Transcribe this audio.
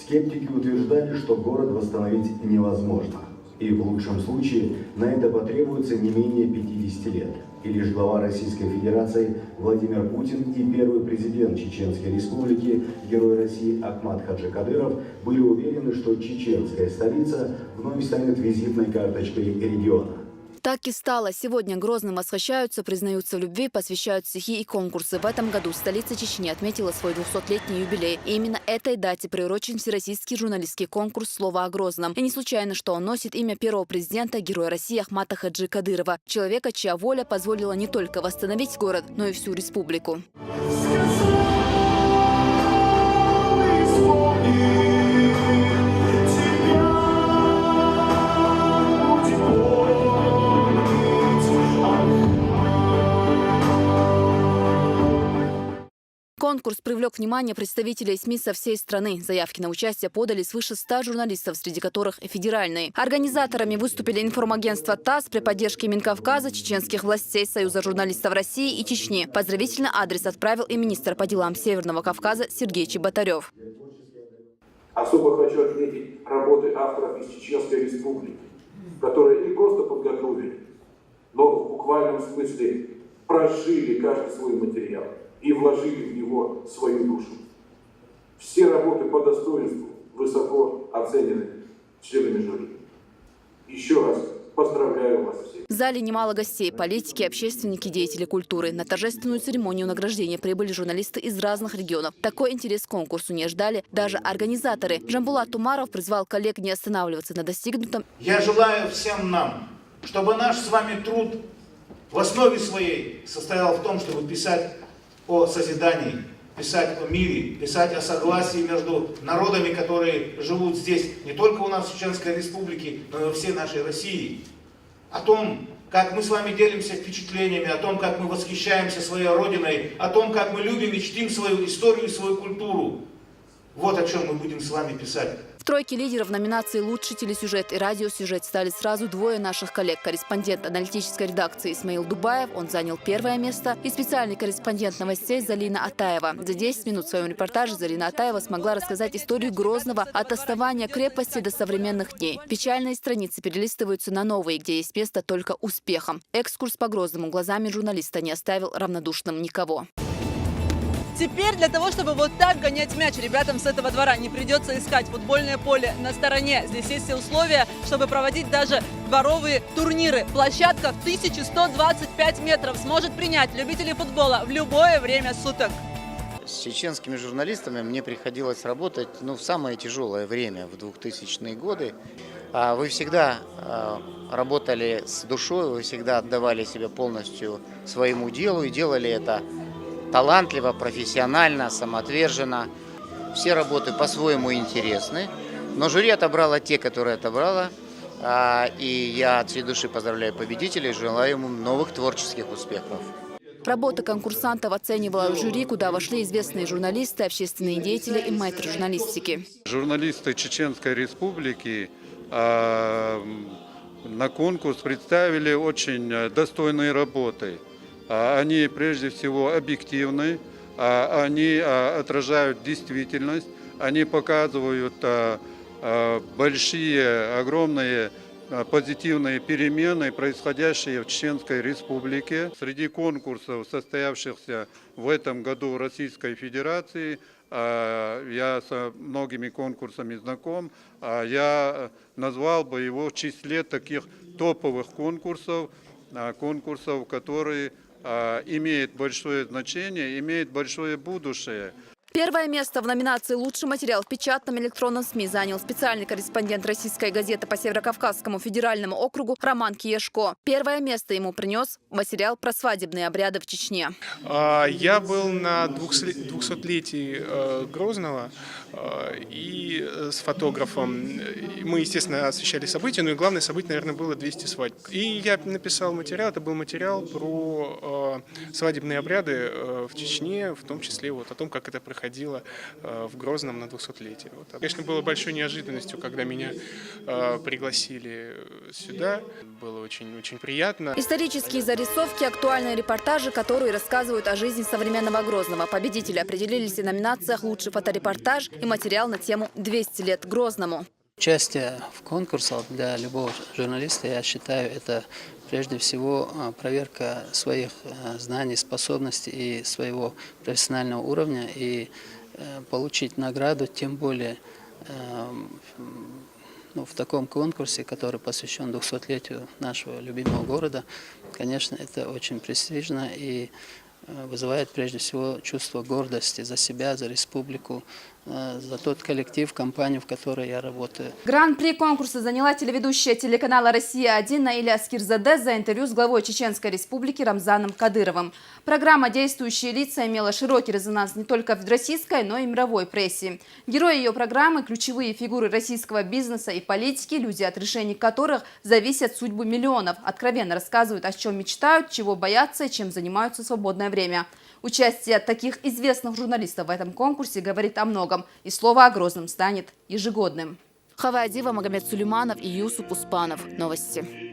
Скептики утверждали, что город восстановить невозможно. И в лучшем случае на это потребуется не менее 50 лет. И лишь глава Российской Федерации Владимир Путин и первый президент Чеченской Республики, герой России Ахмад Хаджи Кадыров, были уверены, что чеченская столица вновь станет визитной карточкой региона. Так и стало. Сегодня Грозным восхищаются, признаются в любви, посвящают стихи и конкурсы. В этом году столица Чечни отметила свой 200-летний юбилей. И именно этой дате приурочен всероссийский журналистский конкурс «Слово о Грозном». И не случайно, что он носит имя первого президента, героя России Ахмата Хаджи Кадырова. Человека, чья воля позволила не только восстановить город, но и всю республику. Конкурс привлек внимание представителей СМИ со всей страны. Заявки на участие подали свыше 100 журналистов, среди которых и федеральные. Организаторами выступили информагентство ТАСС при поддержке Минкавказа, чеченских властей, Союза журналистов России и Чечни. Поздравительный адрес отправил и министр по делам Северного Кавказа Сергей Чеботарев. Особо хочу отметить работы авторов из Чеченской Республики, которые не просто подготовили, но в буквальном смысле прожили каждый свой материал и вложили в него свою душу. Все работы по достоинству высоко оценены членами жюри. Еще раз поздравляю вас всех. В зале немало гостей – политики, общественники, деятели культуры. На торжественную церемонию награждения прибыли журналисты из разных регионов. Такой интерес к конкурсу не ждали даже организаторы. Жамбулат Умаров призвал коллег не останавливаться на достигнутом. Я желаю всем нам, чтобы наш с вами труд в основе своей состоял в том, чтобы писать о созидании, писать о мире, писать о согласии между народами, которые живут здесь, не только у нас в Чеченской Республике, но и во всей нашей России. О том, как мы с вами делимся впечатлениями, о том, как мы восхищаемся своей Родиной, о том, как мы любим и чтим свою историю и свою культуру. Вот о чем мы будем с вами писать. В тройке лидеров номинации «Лучший телесюжет» и «Радиосюжет» стали сразу двое наших коллег. Корреспондент аналитической редакции Исмаил Дубаев, он занял первое место, и специальный корреспондент новостей Залина Атаева. За 10 минут в своем репортаже Залина Атаева смогла рассказать историю Грозного от основания крепости до современных дней. Печальные страницы перелистываются на новые, где есть место только успехам. Экскурс по Грозному глазами журналиста не оставил равнодушным никого. Теперь для того, чтобы вот так гонять мяч ребятам с этого двора, не придется искать футбольное поле на стороне. Здесь есть все условия, чтобы проводить даже дворовые турниры. Площадка в 1125 метров сможет принять любителей футбола в любое время суток. С чеченскими журналистами мне приходилось работать в самое тяжелое время, в 2000-е годы. Вы всегда работали с душой, вы всегда отдавали себя полностью своему делу и делали это талантливо, профессионально, самоотверженно. Все работы по-своему интересны, но жюри отобрало те, которые отобрало. И я от всей души поздравляю победителей, желаю им новых творческих успехов. Работа конкурсантов оценивала жюри, куда вошли известные журналисты, общественные деятели и мэтры журналистики. Журналисты Чеченской Республики на конкурс представили очень достойные работы. Они прежде всего объективны, они отражают действительность, они показывают большие, огромные позитивные перемены, происходящие в Чеченской Республике. Среди конкурсов, состоявшихся в этом году в Российской Федерации, я со многими конкурсами знаком, я назвал бы его в числе таких топовых конкурсов, которые имеет большое значение, имеет большое будущее. Первое место в номинации «Лучший материал» в печатном электронном СМИ занял специальный корреспондент российской газеты по Северокавказскому федеральному округу Роман Киешко. Первое место ему принес материал про свадебные обряды в Чечне. Я был на 200-летии Грозного и с фотографом. Мы, естественно, освещали события, но и главное событие, наверное, было 200 свадеб. И я написал материал, это был материал про свадебные обряды в Чечне, в том числе о том, как это проходило в Грозном на 200-летие. Конечно, было большой неожиданностью, когда меня пригласили сюда. Было очень приятно. Исторические зарисовки, актуальные репортажи, которые рассказывают о жизни современного Грозного. Победители определились в номинациях «Лучший фоторепортаж» и материал на тему «200 лет Грозному». Участие в конкурсах для любого журналиста, я считаю, это прежде всего проверка своих знаний, способностей и своего профессионального уровня. И получить награду, тем более в таком конкурсе, который посвящен 200-летию нашего любимого города, конечно, это очень престижно и вызывает прежде всего чувство гордости за себя, за республику, за тот коллектив, компанию, в которой я работаю. Гран-при конкурса заняла телеведущая телеканала «Россия-1» Наиля Аскерзаде за интервью с главой Чеченской Республики Рамзаном Кадыровым. Программа «Действующие лица» имела широкий резонанс не только в российской, но и мировой прессе. Герои ее программы – ключевые фигуры российского бизнеса и политики, люди, от решений которых зависят судьбы миллионов. Откровенно рассказывают, о чем мечтают, чего боятся и чем занимаются в свободное время. Участие таких известных журналистов в этом конкурсе говорит о многом, и слово о Грозном станет ежегодным. Хава Адива, Магомед Сулейманов и Юсуп Успанов. Новости.